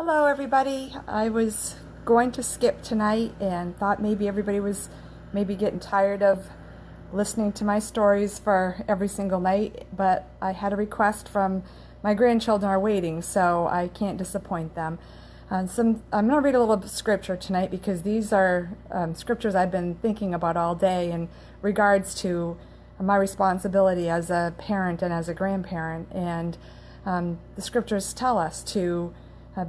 Hello everybody. I was going to skip tonight and thought maybe everybody was getting tired of listening to my stories for every single night, but I had a request from my grandchildren are waiting, so I can't disappoint them. I'm going to read a little scripture tonight because these are scriptures I've been thinking about all day in regards to my responsibility as a parent and as a grandparent. And the scriptures tell us to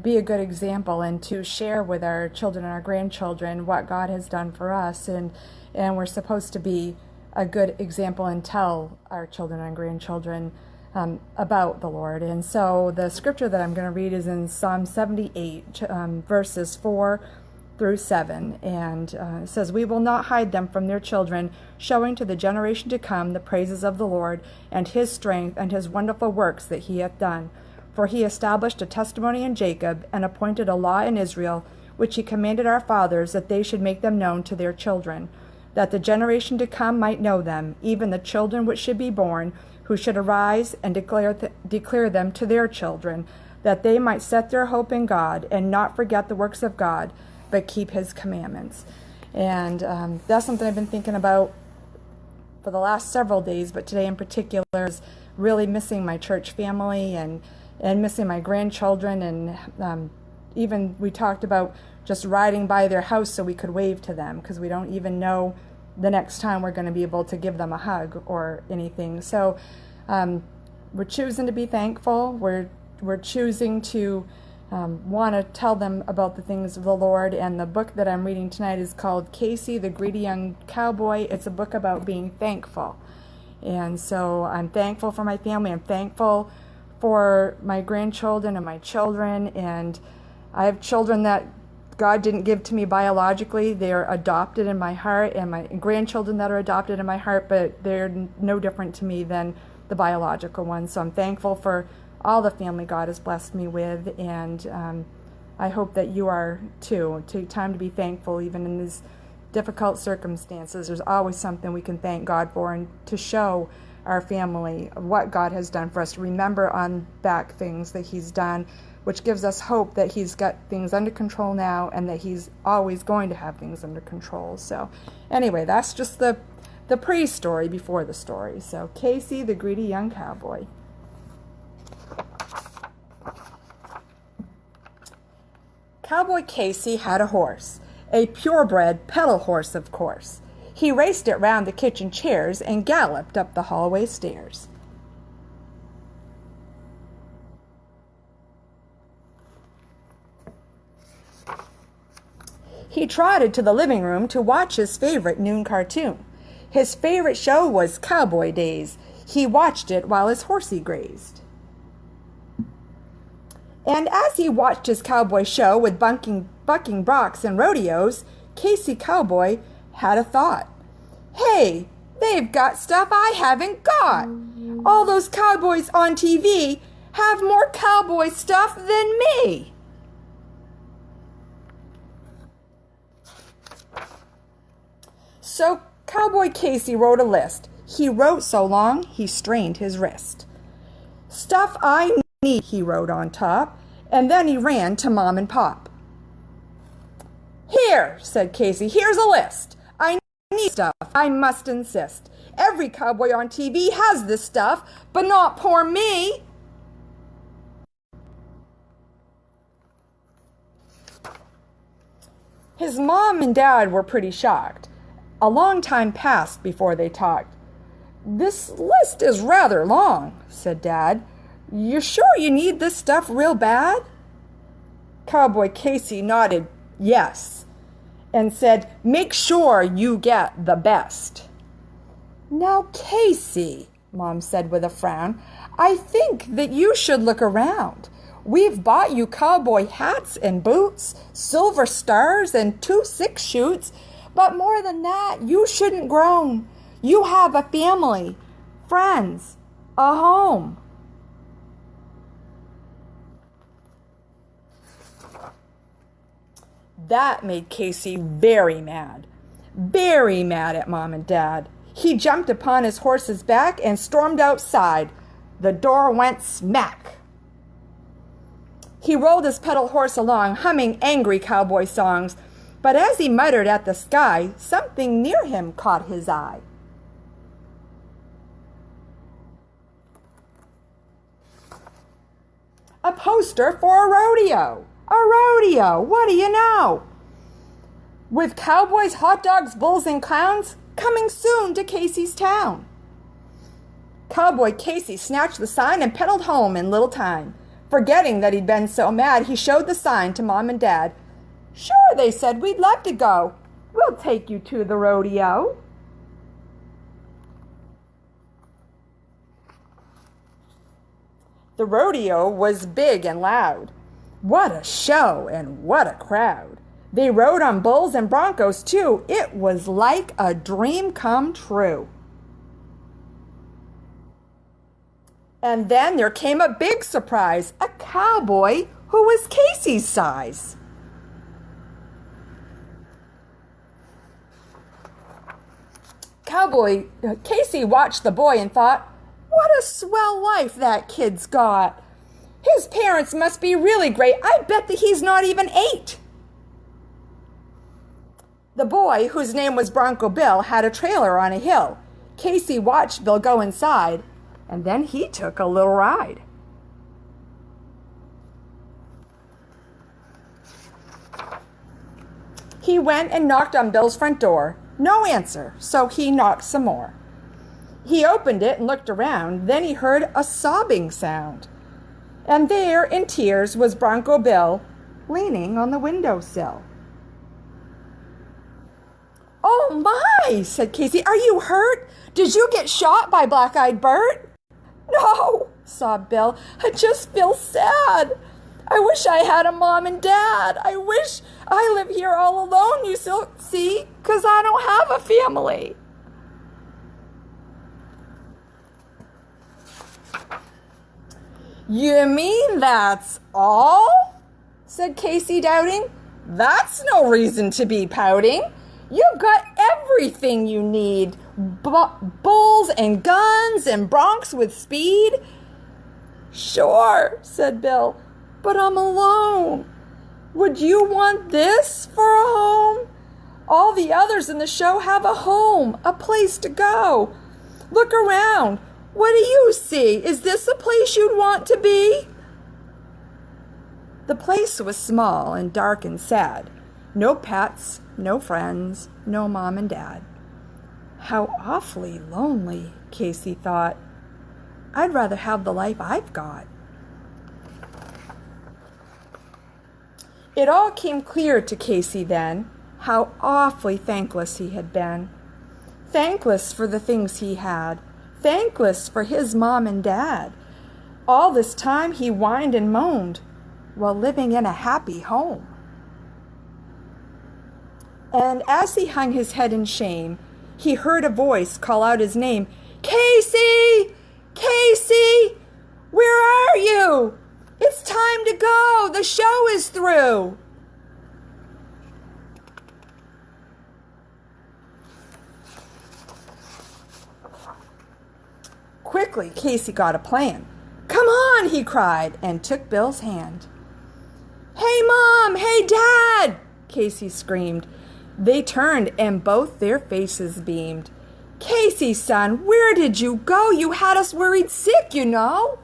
be a good example and to share with our children and our grandchildren what God has done for us, and we're supposed to be a good example and tell our children and grandchildren about the Lord. And so the scripture that I'm going to read is in Psalm 78, verses 4 through 7, and it says, "We will not hide them from their children, showing to the generation to come the praises of the Lord, and his strength, and his wonderful works that he hath done. For he established a testimony in Jacob, and appointed a law in Israel, which he commanded our fathers, that they should make them known to their children, that the generation to come might know them, even the children which should be born, who should arise and declare them to their children, that they might set their hope in God, and not forget the works of God, but keep his commandments." And that's something I've been thinking about for the last several days, but today in particular is really missing my church family and missing my grandchildren, and even we talked about just riding by their house so we could wave to them, because we don't even know the next time we're going to be able to give them a hug or anything. So we're choosing to be thankful. We're choosing to want to tell them about the things of the Lord. And the book that I'm reading tonight is called Casey, the Greedy Young Cowboy. It's a book about being thankful. And so I'm thankful for my family. I'm thankful for my grandchildren and my children, and I have children that God didn't give to me biologically. They're adopted in my heart, and my grandchildren that are adopted in my heart, but they're no different to me than the biological ones. So I'm thankful for all the family God has blessed me with, and I hope that you are too. Take time to be thankful even in these difficult circumstances. There's always something we can thank God for, and to show our family what God has done for us, to remember on back things that he's done, which gives us hope that he's got things under control now, and that he's always going to have things under control. So anyway, that's just the pre-story before the story. So Casey, the Greedy Young Cowboy. Cowboy Casey had a horse, a purebred pedal horse, of course. He raced it round the kitchen chairs and galloped up the hallway stairs. He trotted to the living room to watch his favorite noon cartoon. His favorite show was Cowboy Days. He watched it while his horsey grazed. And as he watched his cowboy show with bucking broncs and rodeos, Casey Cowboy had a thought. "Hey, they've got stuff I haven't got. All those cowboys on TV have more cowboy stuff than me." So Cowboy Casey wrote a list. He wrote so long he strained his wrist. "Stuff I need," he wrote on top, and then he ran to Mom and Pop. "Here," said Casey, "here's a list. I need stuff, I must insist. Every cowboy on TV has this stuff, but not poor me." His mom and dad were pretty shocked. A long time passed before they talked. "This list is rather long," said Dad. "You sure you need this stuff real bad?" Cowboy Casey nodded yes, and said, "Make sure you get the best." "Now, Casey," Mom said with a frown, "I think that you should look around. We've bought you cowboy hats and boots, silver stars, and 2 6-shoots, but more than that, you shouldn't groan. You have a family, friends, a home." That made Casey very mad at Mom and Dad. He jumped upon his horse's back and stormed outside. The door went smack. He rolled his pedal horse along, humming angry cowboy songs. But as he muttered at the sky, something near him caught his eye. A poster for a rodeo. A rodeo, what do you know? With cowboys, hot dogs, bulls, and clowns, coming soon to Casey's town. Cowboy Casey snatched the sign and pedaled home in little time. Forgetting that he'd been so mad, he showed the sign to Mom and Dad. Sure, they said, we'd love to go. We'll take you to the rodeo. The rodeo was big and loud. What a show and what a crowd. They rode on bulls and broncos too. It was like a dream come true. And then there came a big surprise, a cowboy who was Casey's size. Casey watched the boy and thought, what a swell life that kid's got. His parents must be really great. I bet that he's not even 8. The boy, whose name was Bronco Bill, had a trailer on a hill. Casey watched Bill go inside, and then he took a little ride. He went and knocked on Bill's front door. No answer, so he knocked some more. He opened it and looked around. Then he heard a sobbing sound. And there, in tears, was Bronco Bill, leaning on the windowsill. Oh my, said Casey. Are you hurt? Did you get shot by Black-Eyed Bert? No, sobbed Bill. I just feel sad. I wish I had a mom and dad. I wish I live here all alone, you see, 'cause I don't have a family. You mean that's all? Said Casey, doubting. That's no reason to be pouting. You've got everything you need. Bulls and guns and broncs with speed. Sure, said Bill, but I'm alone. Would you want this for a home? All the others in the show have a home, a place to go. Look around. What do you see? Is this a place you'd want to be? The place was small and dark and sad. No pets, no friends, no mom and dad. How awfully lonely, Casey thought. I'd rather have the life I've got. It all came clear to Casey then, how awfully thankless he had been. Thankless for the things he had. Thankless for his mom and dad. All this time he whined and moaned while living in a happy home. And as he hung his head in shame, he heard a voice call out his name. Casey! Casey! Where are you? It's time to go. The show is through. Quickly, Casey got a plan. Come on, he cried, and took Bill's hand. Hey, Mom! Hey, Dad! Casey screamed. They turned, and both their faces beamed. Casey, son, where did you go? You had us worried sick, you know.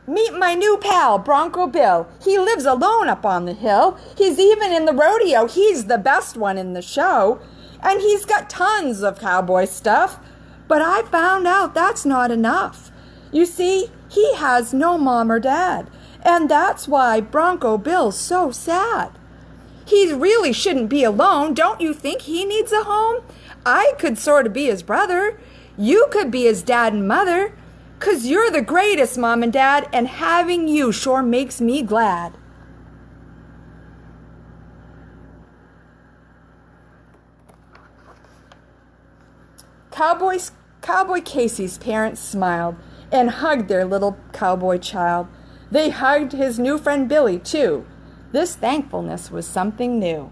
Meet my new pal, Bronco Bill. He lives alone up on the hill. He's even in the rodeo. He's the best one in the show. And he's got tons of cowboy stuff. But I found out that's not enough. You see, he has no mom or dad. And that's why Bronco Bill's so sad. He really shouldn't be alone. Don't you think he needs a home? I could sort of be his brother. You could be his dad and mother. 'Cause you're the greatest, Mom and Dad, and having you sure makes me glad. Cowboy Casey's parents smiled and hugged their little cowboy child. They hugged his new friend Billy, too. This thankfulness was something new.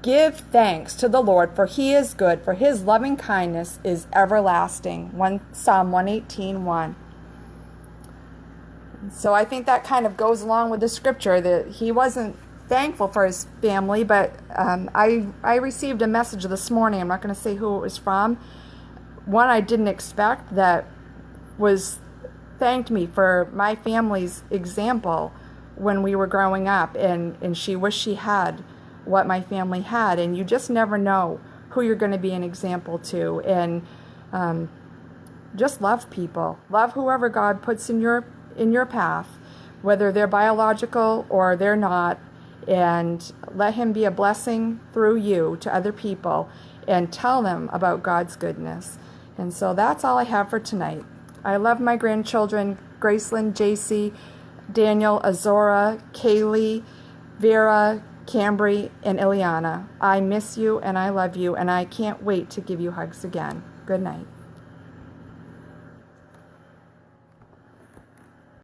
Give thanks to the Lord, for he is good, for his loving kindness is everlasting. Psalm 118:1. So I think that kind of goes along with the scripture that he wasn't thankful for his family, but I received a message this morning. I'm not going to say who it was from. One I didn't expect that was thanked me for my family's example when we were growing up, and she wished she had what my family had. And you just never know who you're going to be an example to. And just love people. Love whoever God puts in your path, whether they're biological or they're not, and let him be a blessing through you to other people, and tell them about God's goodness. And so that's all I have for tonight. I love my grandchildren, Gracelyn, JC, Daniel, Azora, Kaylee, Vera, Cambry, and Ileana. I miss you and I love you, and I can't wait to give you hugs again. Good night.